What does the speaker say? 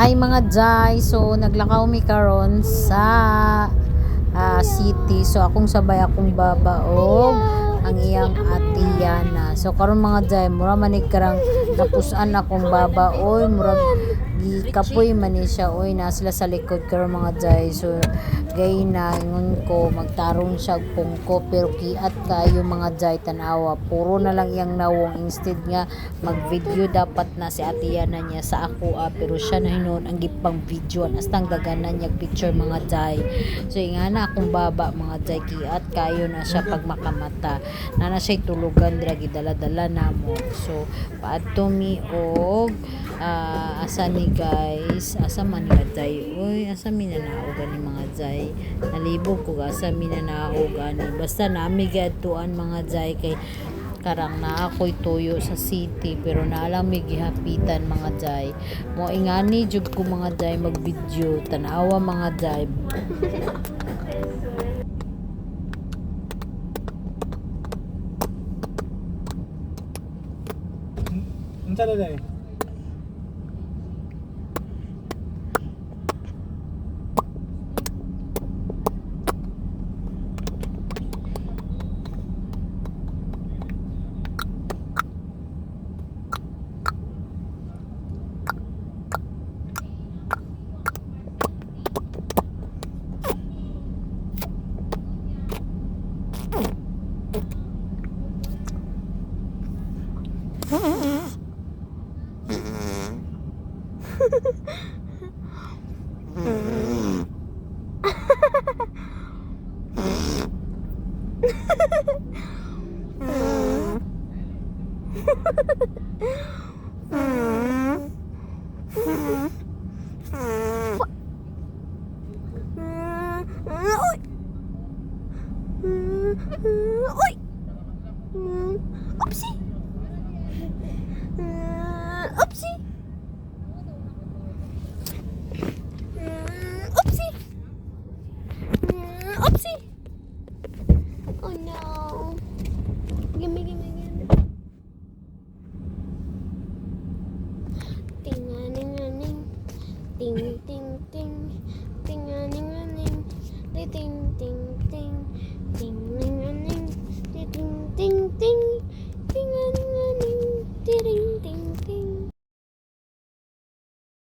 Hi mga Jai, so naglakaw mi karon sa city. So akong sabay akong babaog ang iyang atiyana. So karon mga Jai, mura manig karang napusan akong babaoy, murag gikapoy man ni siya. Oy, na sila sa likod karon mga Jai. So gay na ingon ko magtarong siya og pungko pero kiat kayo mga Jai tanawa. Puro na lang iyang nawong instead nga mag-video dapat na si atiyana niya sa ako pero siya na hinon ang gipang video astang daganan niya picture mga Jai. So ingana akong baba mga Jai kiat kayo na siya pag makamata. Nana siya tulugan dira gidala-dala namo. So paadto mi og asa ni guys, asa man ni Jai. Uy, asa mi na naogan ni mga Jai. Nalibog ko asa mi na naogan ni. Basta nami gadtuan mga Jai kay karang na ako'y tuyo sa city pero naalang may gihapitan mga Jai. Mo ingani jud ko mga Jai mag video tanawa mga Jai. Unsa na dai? Oi! Oopsie! Oopsie! Oopsie! Oopsie! Oh no! Gimme. Ting-a-ning-a-ning. Ting. Ting-a-ning-a-ning. Ting.